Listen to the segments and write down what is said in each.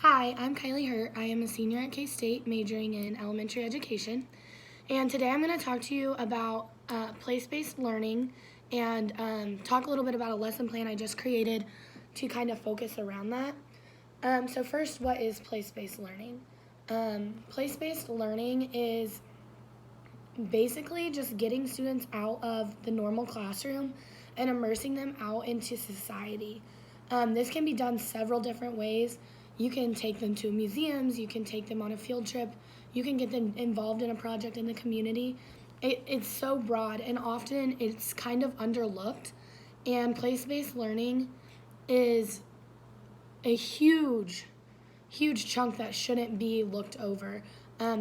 Hi, I'm Kylie Hurt. I am a senior at K-State majoring in elementary education. And today I'm going to talk to you about place-based learning and talk a little bit about a lesson plan I just created to kind of focus around that. So first, what is place-based learning? Place-based learning is basically just getting students out of the normal classroom and immersing them out into society. This can be done several different ways. You can take them to museums, you can take them on a field trip, you can get them involved in a project in the community. It's so broad, and often it's kind of underlooked. And place-based learning is a huge chunk that shouldn't be looked over.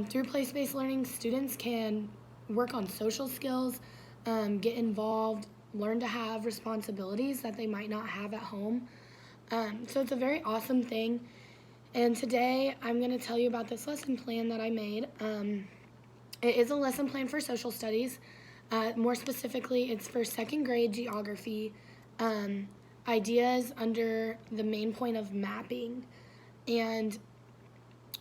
Through place-based learning, students can work on social skills, get involved, learn to have responsibilities that they might not have at home. So it's a very awesome thing. And today I'm going to tell you about this lesson plan that I made. It is a lesson plan for social studies. More specifically, it's for second grade geography. Ideas under the main point of mapping. And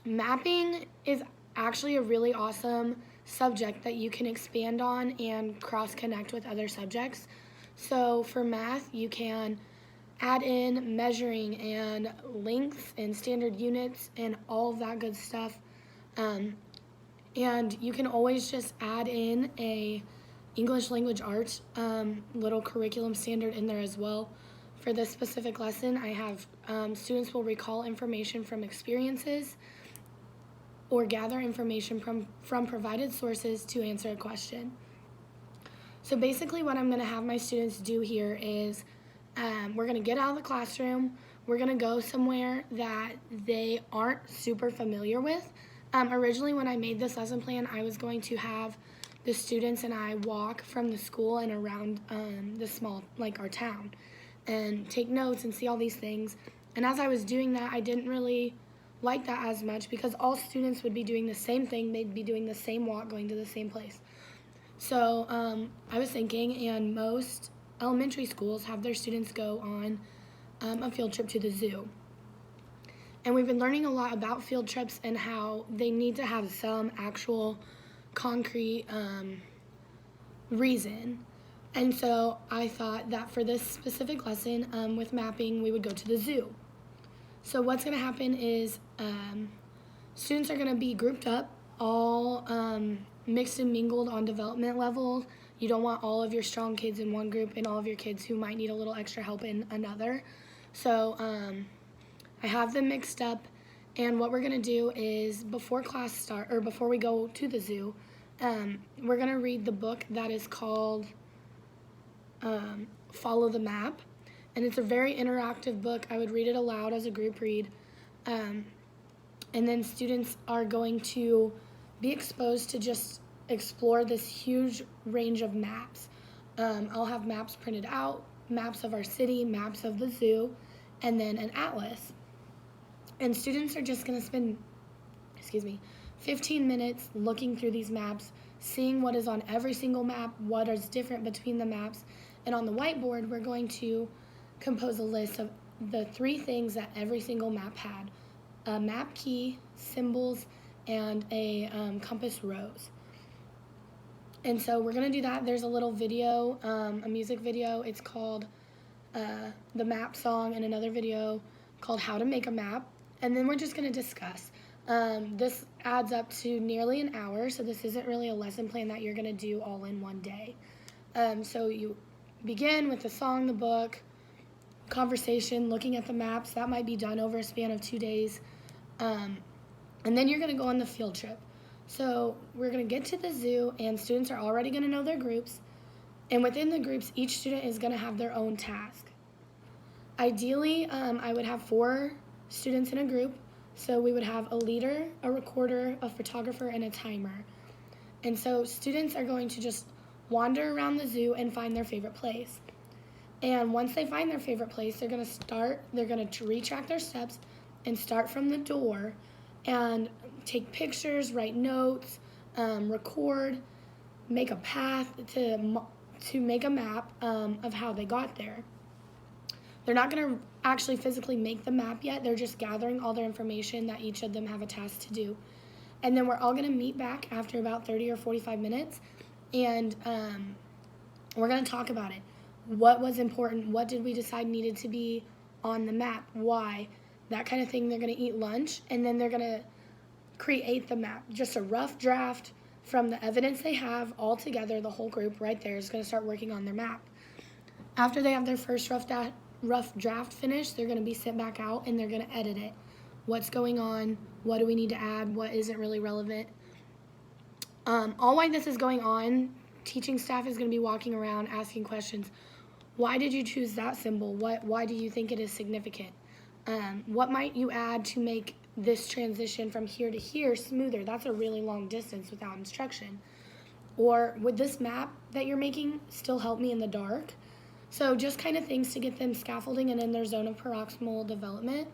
mapping is actually a really awesome subject that you can expand on and cross-connect with other subjects. So for math, you can add in measuring and length and standard units and all of that good stuff. And you can always just add in a English language arts little curriculum standard in there as well. For this specific lesson, I have students will recall information from experiences or gather information from provided sources to answer a question. So basically what I'm going to have my students do here is we're going to get out of the classroom, we're going to go somewhere that they aren't super familiar with. Originally when I made this lesson plan, I was going to have the students and I walk from the school and around the small, like our town, and take notes and see all these things. And as I was doing that, I didn't really like that as much because all students would be doing the same thing. They'd be doing the same walk, going to the same place. So I was thinking, and most elementary schools have their students go on a field trip to the zoo. And we've been learning a lot about field trips and how they need to have some actual concrete reason. And so I thought that for this specific lesson with mapping, we would go to the zoo. So what's going to happen is students are going to be grouped up, all mixed and mingled on development level. You don't want all of your strong kids in one group and all of your kids who might need a little extra help in another. So I have them mixed up, and what we're going to do is before class start, or before we go to the zoo, we're going to read the book that is called Follow the Map. And it's a very interactive book. I would read it aloud as a group read. And then students are going to be exposed to just explore this huge range of maps. I'll have maps printed out, maps of our city, maps of the zoo, and then an atlas. And students are just going to spend, 15 minutes looking through these maps, seeing what is on every single map, what is different between the maps. And on the whiteboard, we're going to compose a list of the 3 things that every single map had: a map key, symbols, and a compass rose. And so we're going to do that. There's a little video, a music video. It's called The Map Song, and another video called How to Make a Map. And then we're just going to discuss. This adds up to nearly an hour, so this isn't really a lesson plan that you're going to do all in one day. So you begin with the song, the book, conversation, looking at the maps. That might be done over a span of 2 days. And then you're going to go on the field trip. So we're going to get to the zoo, and students are already going to know their groups. And within the groups, each student is going to have their own task. Ideally, I would have 4 students in a group. So we would have a leader, a recorder, a photographer, and a timer. And so students are going to just wander around the zoo and find their favorite place. And once they find their favorite place, they're going to retrack their steps and start from the door and take pictures, write notes, record, make a path to make a map of how they got there. They're not going to actually physically make the map yet. They're just gathering all their information that each of them have a task to do. And then we're all going to meet back after about 30 or 45 minutes, and we're going to talk about it. What was important? What did we decide needed to be on the map? Why? That kind of thing. They're going to eat lunch, and then they're going to create the map. Just a rough draft from the evidence they have all together. The whole group right there is going to start working on their map. After they have their first rough draft finished, they're going to be sent back out, and they're going to edit it. What's going on? What do we need to add? What isn't really relevant? All while this is going on, teaching staff is going to be walking around asking questions. Why did you choose that symbol? Why do you think it is significant? What might you add to make this transition from here to here smoother? That's a really long distance without instruction. Or would this map that you're making still help me in the dark? So just kind of things to get them scaffolding and in their zone of proximal development.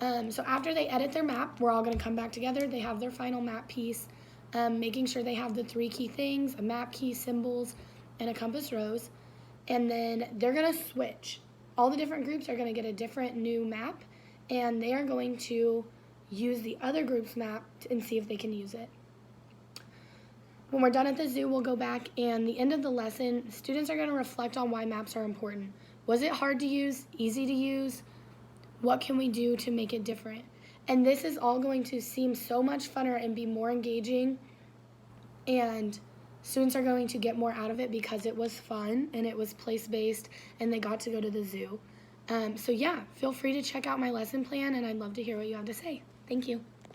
So after they edit their map, we're all going to come back together. They have their final map piece, making sure they have the 3 key things, a map key, symbols, and a compass rose. And then they're going to switch. All the different groups are going to get a different new map, and they are going to use the other group's map and see if they can use it. When we're done at the zoo, we'll go back, and the end of the lesson, students are going to reflect on why maps are important. Was it hard to use, easy to use? What can we do to make it different? And this is all going to seem so much funner and be more engaging, and students are going to get more out of it because it was fun and it was place-based and they got to go to the zoo. So yeah, feel free to check out my lesson plan, and I'd love to hear what you have to say. Thank you.